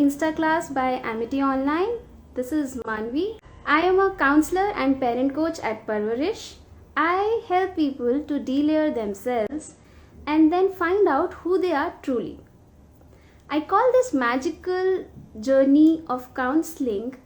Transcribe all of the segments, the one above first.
Insta class by Amity Online. This is Manvi. I am a counselor and parent coach at Parvarish. I help people to delayer themselves and then find out who they are truly. I call this magical journey of counseling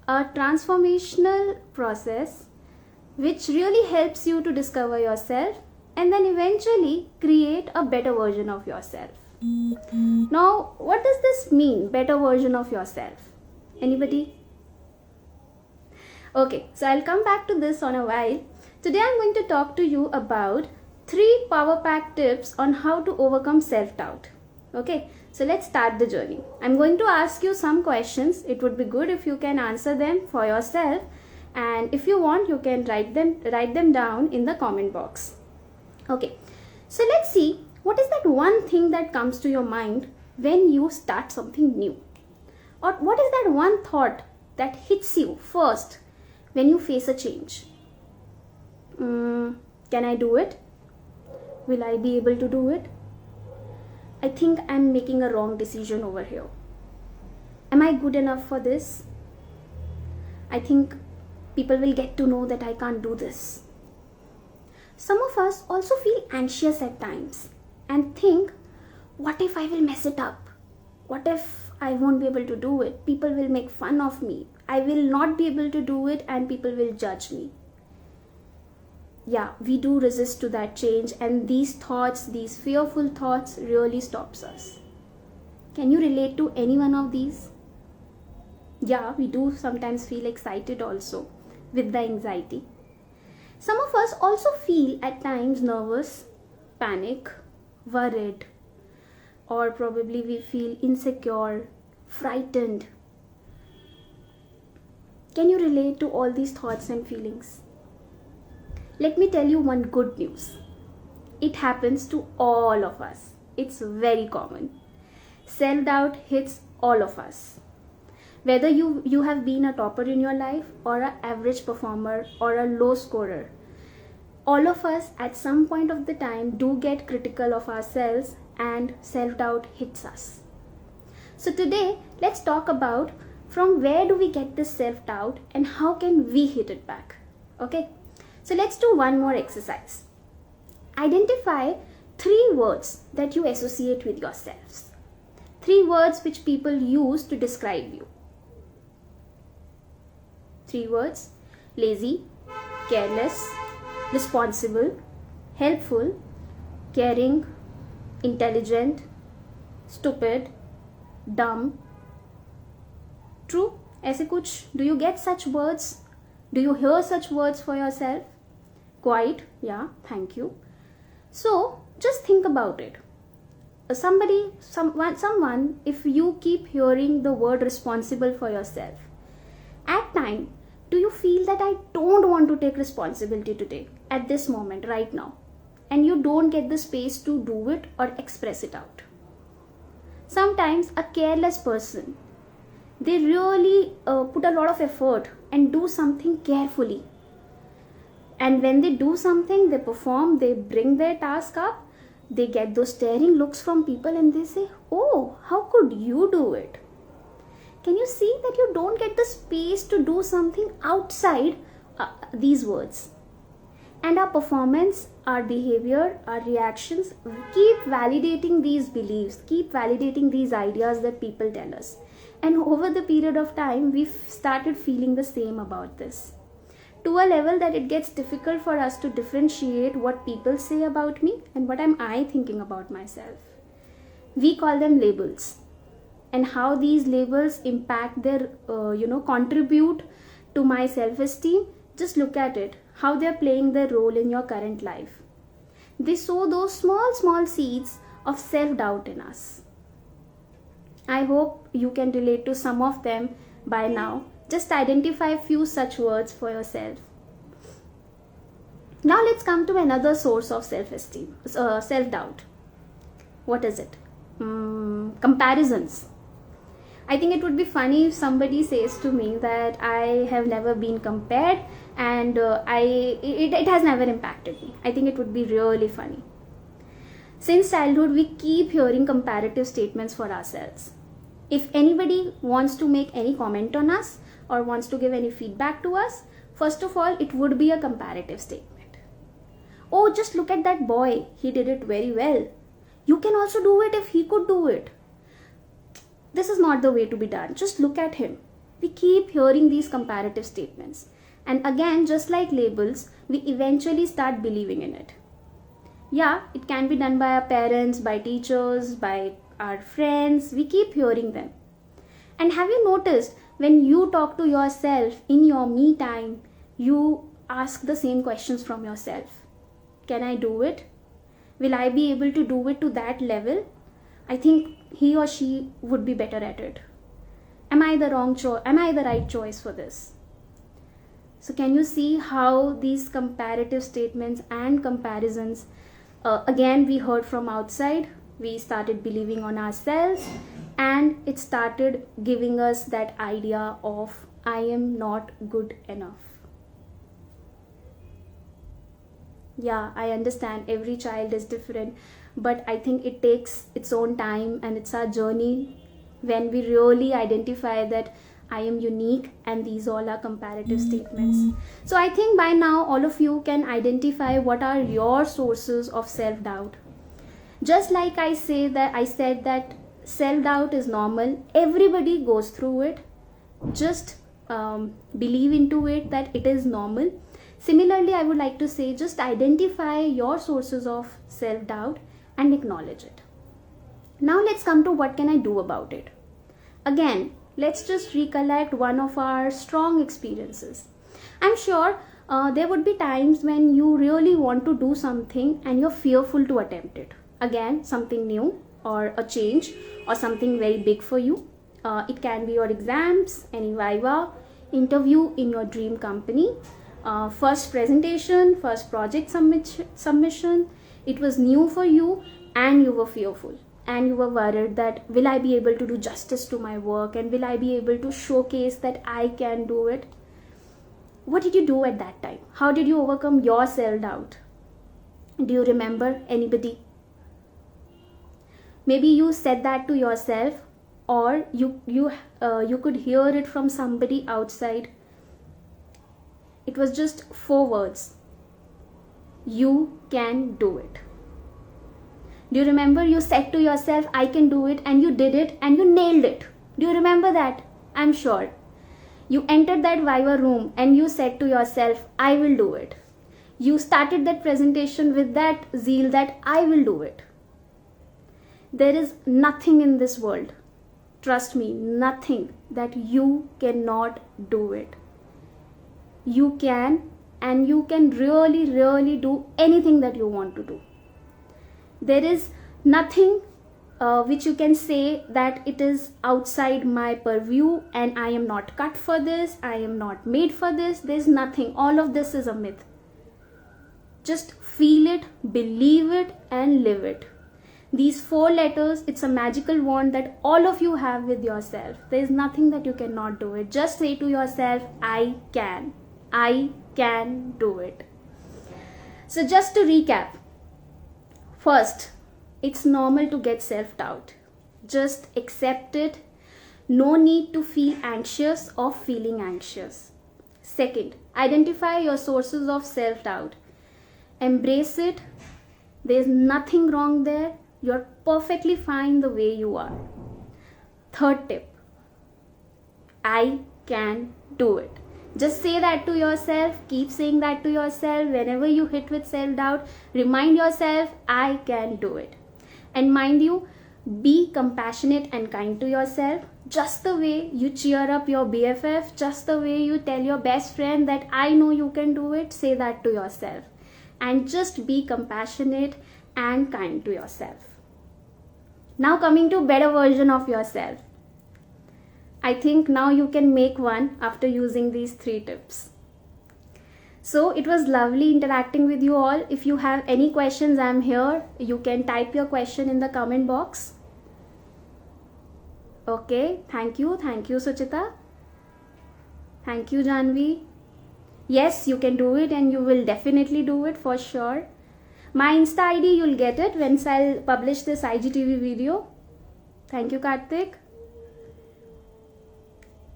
a transformational process which really helps you to discover yourself and then eventually create a better version of yourself. Now, what does this mean, better version of yourself? Anybody? Okay, so I'll come back to this on a while. Today I'm going to talk to you about 3 power pack tips on how to overcome self-doubt. Okay, so let's start the journey. I'm going to ask you some questions. It would be good if you can answer them for yourself, and if you want, you can write them down in the comment box. Okay, so let's see, what is that one thing that comes to your mind when you start something new? Or what is that one thought that hits you first when you face a change? Can I do it? Will I be able to do it? I think I'm making a wrong decision over here. Am I good enough for this? I think people will get to know that I can't do this. Some of us also feel anxious at times and think, what if I will mess it up? What if I won't be able to do it? People will make fun of me. I will not be able to do it and people will judge me. Yeah, we do resist to that change, and these thoughts, these fearful thoughts really stops us. Can you relate to any one of these? Yeah, we do sometimes feel excited also with the anxiety. Some of us also feel at times nervous, panic, worried, or probably we feel insecure, frightened. Can you relate to all these thoughts and feelings? Let me tell you one good news. It happens to all of us. It's very common. Self-doubt hits all of us. Whether you have been a topper in your life or an average performer or a low scorer, all of us at some point of the time do get critical of ourselves and self-doubt hits us. So today, let's talk about from where do we get this self-doubt and how can we hit it back. Okay, so let's do one more exercise. Identify 3 words that you associate with yourselves. 3 words which people use to describe you. 3 words: lazy, careless, responsible, helpful, caring, intelligent, stupid, dumb. True? ऐसे कुछ, do you get such words? Do you hear such words for yourself? Quite, yeah, thank you. So just think about it. Someone, if you keep hearing the word responsible for yourself, at time, do you feel that I don't want to take responsibility today, at this moment, right now, and you don't get the space to do it or express it out? Sometimes a careless person, they really put a lot of effort and do something carefully. And when they do something, they perform, they bring their task up, they get those staring looks from people and they say, oh, how could you do it? Can you see that you don't get the space to do something outside these words? And our performance, our behavior, our reactions keep validating these beliefs, keep validating these ideas that people tell us. And over the period of time, we've started feeling the same about this, to a level that it gets difficult for us to differentiate what people say about me and what am I thinking about myself. We call them labels. And how these labels impact their, contribute to my self-esteem, just look at it, how they're playing their role in your current life. They sow those small seeds of self-doubt in us. I hope you can relate to some of them by now. Just identify a few such words for yourself. Now let's come to another source of self-esteem, self-doubt. What is it? Comparisons. I think it would be funny if somebody says to me that I have never been compared and it has never impacted me. I think it would be really funny. Since childhood, we keep hearing comparative statements for ourselves. If anybody wants to make any comment on us or wants to give any feedback to us, first of all, it would be a comparative statement. Oh, just look at that boy. He did it very well. You can also do it if he could do it. This is not the way to be done. Just look at him. We keep hearing these comparative statements. And again, just like labels, we eventually start believing in it. Yeah, it can be done by our parents, by teachers, by our friends. We keep hearing them. And have you noticed when you talk to yourself in your me time, you ask the same questions from yourself? Can I do it? Will I be able to do it to that level? I think he or she would be better at it. Am I the right choice for this? So can you see how these comparative statements and comparisons, again, we heard from outside, we started believing on ourselves, and it started giving us that idea of I am not good enough. Yeah, I understand every child is different, but I think it takes its own time, and it's our journey when we really identify that I am unique and these all are comparative statements. So I think by now all of you can identify what are your sources of self-doubt. Just like I said that self-doubt is normal. Everybody goes through it. Just believe into it that it is normal. Similarly, I would like to say just identify your sources of self-doubt and acknowledge it. Now let's come to what can I do about it. Again, let's just recollect one of our strong experiences. I'm sure there would be times when you really want to do something and you're fearful to attempt it. Again, something new or a change or something very big for you. It can be your exams, any viva, interview in your dream company, first presentation, first project submission. It was new for you and you were fearful. And you were worried that will I be able to do justice to my work and will I be able to showcase that I can do it? What did you do at that time? How did you overcome your self-doubt? Do you remember anybody? Maybe you said that to yourself, or you could hear it from somebody outside. It was just 4 words. You can do it. Do you remember you said to yourself, I can do it, and you did it and you nailed it? Do you remember that? I'm sure. You entered that viva room and you said to yourself, I will do it. You started that presentation with that zeal that I will do it. There is nothing in this world, trust me, nothing that you cannot do it. You can, and you can really, really do anything that you want to do. There is nothing which you can say that it is outside my purview and I am not cut for this, I am not made for this. There's nothing. All of this is a myth. Just feel it, believe it, and live it. These 4 letters, it's a magical wand that all of you have with yourself. There's nothing that you cannot do it. Just say to yourself, I can do it. So just to recap, first, it's normal to get self-doubt. Just accept it. No need to feel anxious or feeling anxious. Second, identify your sources of self-doubt. Embrace it. There's nothing wrong there. You're perfectly fine the way you are. Third tip, I can do it. Just say that to yourself. Keep saying that to yourself. Whenever you hit with self-doubt, remind yourself, I can do it. And mind you, be compassionate and kind to yourself. Just the way you cheer up your BFF, just the way you tell your best friend that I know you can do it, say that to yourself. And just be compassionate and kind to yourself. Now coming to better version of yourself. I think now you can make one after using these 3 tips. So it was lovely interacting with you all. If you have any questions, I'm here. You can type your question in the comment box. Okay, thank you. Thank you, Suchita. Thank you, Janvi. Yes, you can do it and you will definitely do it for sure. My Insta ID, you'll get it once I'll publish this IGTV video. Thank you, Karthik.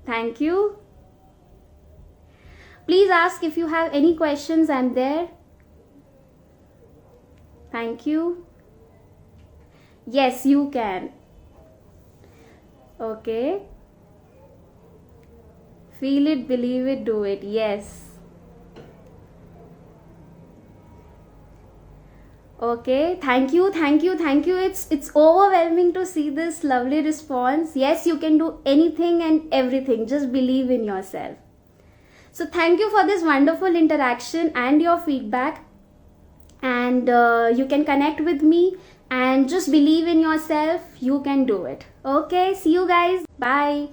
Thank you. Please ask if you have any questions. I'm there. Thank you. Yes, you can. Okay. Feel it, believe it, do it. Yes. Okay, thank you, thank you, thank you. It's overwhelming to see this lovely response. Yes, you can do anything and everything. Just believe in yourself. So thank you for this wonderful interaction and your feedback. And you can connect with me and just believe in yourself. You can do it. Okay, see you guys. Bye.